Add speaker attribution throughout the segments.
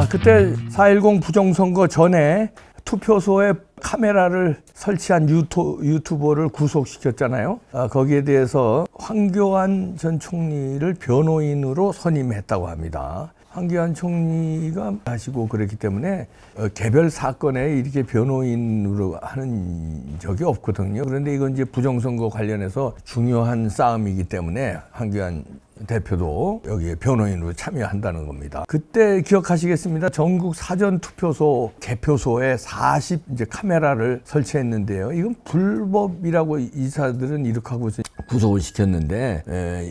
Speaker 1: 그때 4.10 부정선거 전에 투표소에 카메라를 설치한 유튜버를 구속시켰잖아요. 거기에 대해서 황교안 전 총리를 변호인으로 선임했다고 합니다. 황교안 총리가 하시고 그랬기 때문에 개별 사건에 이렇게 변호인으로 하는 적이 없거든요. 그런데 이건 이제 부정선거 관련해서 중요한 싸움이기 때문에 황교안 대표도 여기에 변호인으로 참여한다는 겁니다. 그때 기억하시겠습니다. 전국 사전투표소 개표소에 40 이제 카메라를 설치했는데요. 이건 불법이라고 이사들은 이렇게 하고 구속을 시켰는데,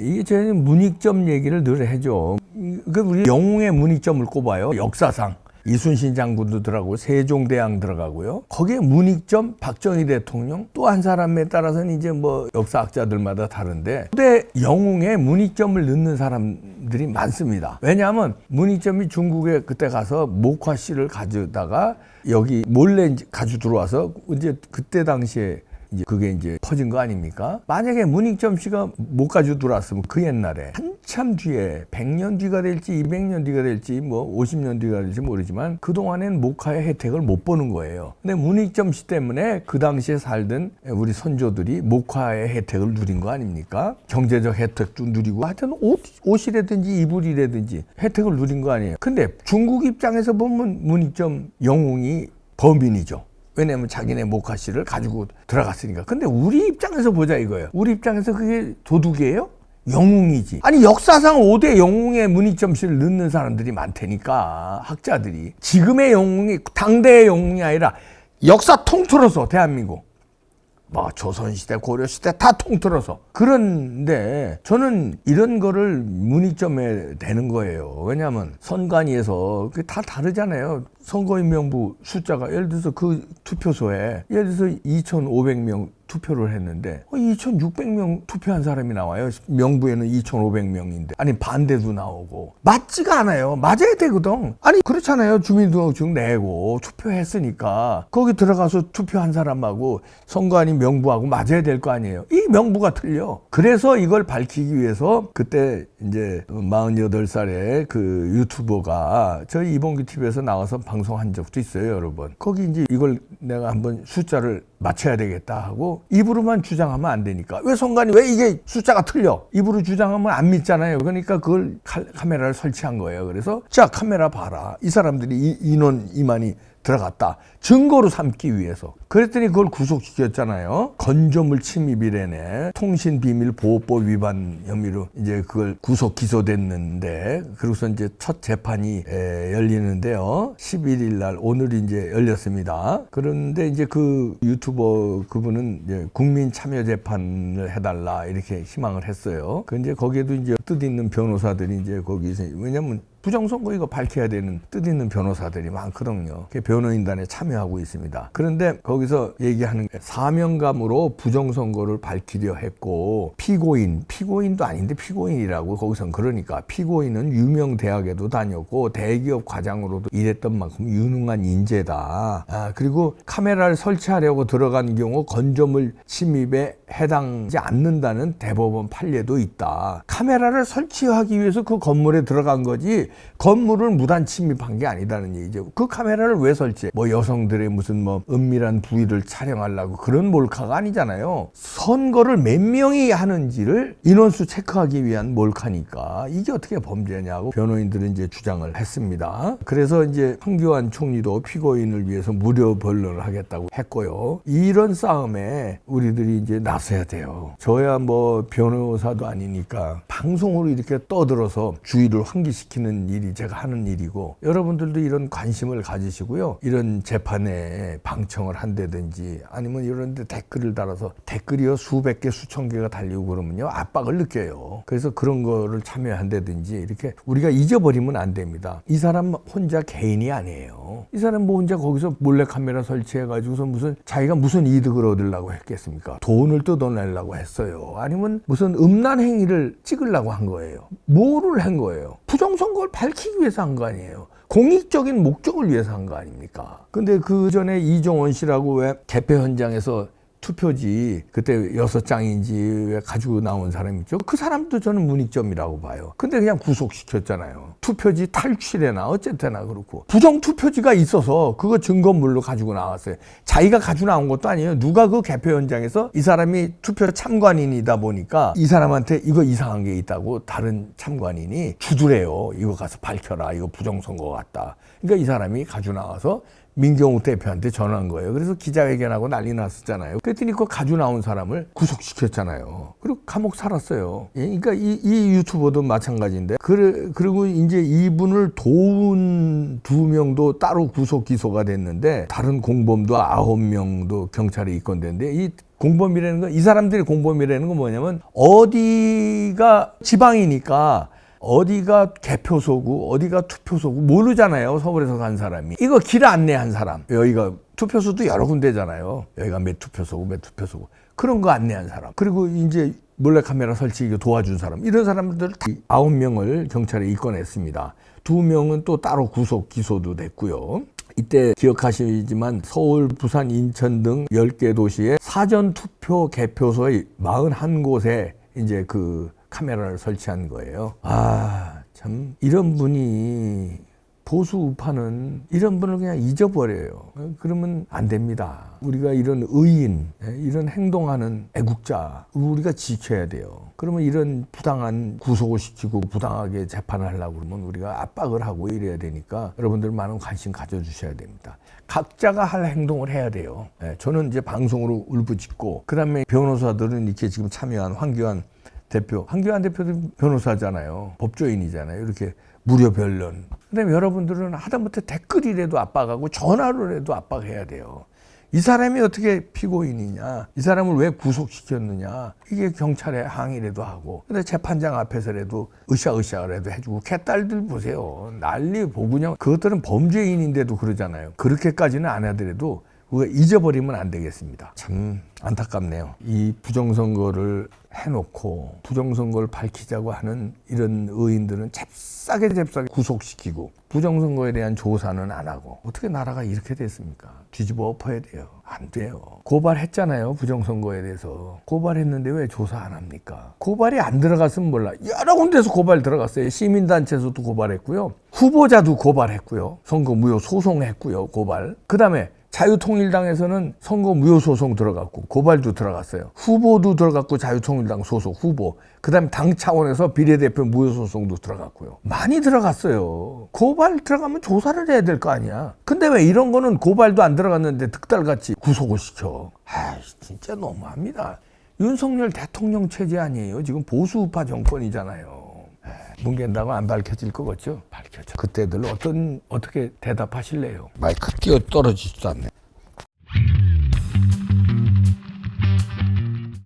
Speaker 1: 이게 저희는 문익점 얘기를 늘 해줘. 우리 영웅의 문익점을 꼽아요. 역사상. 이순신 장군도 들어가고 세종대왕 들어가고요. 거기에 문익점 박정희 대통령 또 한 사람에 따라서는 이제 뭐 역사학자들마다 다른데 초대 영웅에 문익점을 넣는 사람들이 많습니다. 왜냐하면 문익점이 중국에 그때 가서 목화씨를 가져다가 여기 몰래 가지고 들어와서 이제 그때 당시에 이제 그게 이제 퍼진 거 아닙니까? 만약에 문익점 씨가 못 가지고 들어왔으면 그 옛날에 한참 뒤에 100년 뒤가 될지 200년 뒤가 될지 뭐 50년 뒤가 될지 모르지만 그동안엔 목화의 혜택을 못 보는 거예요. 근데 문익점 씨 때문에 그 당시에 살던 우리 선조들이 목화의 혜택을 누린 거 아닙니까? 경제적 혜택도 누리고 하여튼 옷이라든지 이불이라든지 혜택을 누린 거 아니에요. 근데 중국 입장에서 보면 문익점 영웅이 범인이죠. 왜냐면 자기네 목화씨를 가지고 들어갔으니까. 근데 우리 입장에서 보자 이거예요. 우리 입장에서 그게 도둑이에요? 영웅이지. 아니 역사상 5대 영웅의 문익점 씨를 넣는 사람들이 많다니까. 학자들이. 지금의 영웅이 당대의 영웅이 아니라 역사 통틀어서 대한민국. 뭐 조선시대 고려시대 다 통틀어서. 그런데 저는 이런 거를 문익점에 대는 거예요. 왜냐하면 선관위에서 그게 다 다르잖아요. 선거인 명부 숫자가 예를 들어서 그 투표소에 예를 들어서 2,500명 투표를 했는데 2,600명 투표한 사람이 나와요. 명부에는 2,500명인데 아니 반대도 나오고 맞지가 않아요. 맞아야 되거든. 아니 그렇잖아요. 주민등록증 내고 투표했으니까 거기 들어가서 투표한 사람하고 선관위 명부하고 맞아야 될 거 아니에요. 이 명부가 틀려. 그래서 이걸 밝히기 위해서 그때 이제 48살의 그 유튜버가 저희 이봉규 TV에서 나와서 방송한 적도 있어요, 여러분. 거기 이제 이걸 내가 한번 숫자를 맞춰야 되겠다 하고 입으로만 주장하면 안 되니까. 왜 선관위 왜 이게 숫자가 틀려? 입으로 주장하면 안 믿잖아요. 그러니까 그걸 카메라를 설치한 거예요. 그래서 자 카메라 봐라. 이 사람들이 인원 이만이 들어갔다. 증거로 삼기 위해서. 그랬더니 그걸 구속시켰잖아요. 건조물 침입이래네. 통신비밀보호법 위반 혐의로 이제 그걸 구속 기소됐는데 그러고서 이제 첫 재판이 열리는데요. 11일 날 오늘이 이제 열렸습니다. 그런데 이제 그 유튜버 그분은 이제 국민 참여 재판을 해달라 이렇게 희망을 했어요. 근데 거기에도 이제 뜻 있는 변호사들이 이제 거기서 왜냐면 부정선거 이거 밝혀야 되는 뜻 있는 변호사들이 많거든요. 변호인단에 참여하고 있습니다. 그런데 거기서 얘기하는 게 사명감으로 부정선거를 밝히려 했고 피고인도 아닌데 피고인이라고 거기선 그러니까 피고인은 유명 대학에도 다녔고 대기업 과장으로도 일했던 만큼 유능한 인재다. 그리고 카메라를 설치하려고 들어간 경우 건조물 침입에 해당하지 않는다는 대법원 판례도 있다. 카메라를 설치하기 위해서 그 건물에 들어간 거지 건물을 무단 침입한 게 아니다는 얘기죠. 그 카메라를 왜 설치해? 뭐 여성들의 무슨 뭐 은밀한 부위를 촬영하려고 그런 몰카가 아니잖아요. 선거를 몇 명이 하는지를 인원수 체크하기 위한 몰카니까 이게 어떻게 범죄냐고 변호인들은 이제 주장을 했습니다. 그래서 이제 황교안 총리도 피고인을 위해서 무료 변론을 하겠다고 했고요. 이런 싸움에 우리들이 이제 나서야 돼요. 저야 뭐 변호사도 아니니까 방송으로 이렇게 떠들어서 주의를 환기시키는 일이 제가 하는 일이고 여러분들도 이런 관심을 가지시고요. 이런 재판에 방청을 한다든지 아니면 이런 데 댓글을 달아서 댓글이요 수백 개 수천 개가 달리고 그러면요 압박을 느껴요. 그래서 그런 거를 참여한다든지 이렇게 우리가 잊어버리면 안 됩니다. 이 사람 혼자 개인이 아니에요. 이 사람 뭐 혼자 거기서 몰래카메라 설치해가지고서 자기가 무슨 이득을 얻으려고 했겠습니까? 돈을 뜯어내려고 했어요. 아니면 무슨 음란 행위를 찍으려고 한 거예요. 뭐를 한 거예요? 부정선거를 밝히기 위해서 한 거 아니에요. 공익적인 목적을 위해서 한 거 아닙니까? 근데 그 전에 이종원 씨라고 왜 개표 현장에서 투표지 그때 6장인지 왜 가지고 나온 사람 있죠. 그 사람도 저는 문익점이라고 봐요. 근데 그냥 구속시켰잖아요. 투표지 탈취래나 어쨌거나 그렇고 부정투표지가 있어서 그거 증거물로 가지고 나왔어요. 자기가 가지고 나온 것도 아니에요. 누가 그 개표 현장에서 이 사람이 투표 참관인이다 보니까 이 사람한테 이거 이상한 게 있다고 다른 참관인이 주두래요. 이거 가서 밝혀라. 이거 부정선거 같다. 그러니까 이 사람이 가지고 나와서 민경욱 대표한테 전화한 거예요. 그래서 기자회견하고 난리 났었잖아요. 그랬더니 그 가지고 나온 사람을 구속시켰잖아요. 그리고 감옥 살았어요. 그러니까 이 유튜버도 마찬가지인데. 그리고 이제 이분을 도운 2명도 따로 구속 기소가 됐는데 다른 공범도 9명도 경찰에 입건됐는데 이 공범이라는 건 이 사람들이 공범이라는 건 뭐냐면 어디가 지방이니까 어디가 개표소고 어디가 투표소고 모르잖아요. 서울에서 간 사람이. 이거 길 안내한 사람. 여기가 투표소도 여러 군데잖아요. 여기가 몇 투표소고 몇 투표소고. 그런 거 안내한 사람. 그리고 이제 몰래카메라 설치 도와준 사람. 이런 사람들 9명을 경찰에 입건했습니다. 2명은 또 따로 구속 기소도 됐고요. 이때 기억하시지만 서울, 부산, 인천 등 10개 도시의 사전투표 개표소의 41곳에 이제 그 카메라를 설치한 거예요. 참 이런 분이 보수 우파는 이런 분을 그냥 잊어버려요. 그러면 안 됩니다. 우리가 이런 의인, 이런 행동하는 애국자 우리가 지켜야 돼요. 그러면 이런 부당한 구속을 시키고 부당하게 재판을 하려고 그러면 우리가 압박을 하고 이래야 되니까 여러분들 많은 관심 가져주셔야 됩니다. 각자가 할 행동을 해야 돼요. 저는 이제 방송으로 울부짖고 그다음에 변호사들은 이렇게 지금 참여한 황교안 대표도 변호사잖아요. 법조인이잖아요. 이렇게 무료 변론. 그다음에 여러분들은 하다못해 댓글이라도 압박하고 전화로라도 압박해야 돼요. 이 사람이 어떻게 피고인이냐, 이 사람을 왜 구속시켰느냐, 이게 경찰에 항의라도 하고, 근데 재판장 앞에서라도 으쌰으쌰라도 해주고, 개딸들 보세요. 난리 보군요. 그것들은 범죄인인데도 그러잖아요. 그렇게까지는 안 하더라도 우리가 잊어버리면 안 되겠습니다. 참 안타깝네요. 이 부정선거를 해놓고 부정선거를 밝히자고 하는 이런 의인들은 잽싸게 구속시키고 부정선거에 대한 조사는 안 하고 어떻게 나라가 이렇게 됐습니까? 뒤집어 엎어야 돼요. 안 돼요. 고발했잖아요. 부정선거에 대해서. 고발했는데 왜 조사 안 합니까? 고발이 안 들어갔으면 몰라. 여러 군데서 고발 들어갔어요. 시민단체에서도 고발했고요. 후보자도 고발했고요. 선거 무효 소송했고요. 고발. 그 다음에 자유통일당에서는 선거 무효소송 들어갔고 고발도 들어갔어요. 후보도 들어갔고 자유통일당 소속 후보. 그 다음에 당 차원에서 비례대표 무효소송도 들어갔고요. 많이 들어갔어요. 고발 들어가면 조사를 해야 될 거 아니야. 근데 왜 이런 거는 고발도 안 들어갔는데 득달같이 구속을 시켜. 진짜 너무합니다. 윤석열 대통령 체제 아니에요. 지금 보수우파 정권이잖아요. 뭉갠다고 안 밝혀질 거겠죠? 밝혀져. 그때들 어떻게 대답하실래요? 마이크 뛰어 떨어지지도 않네.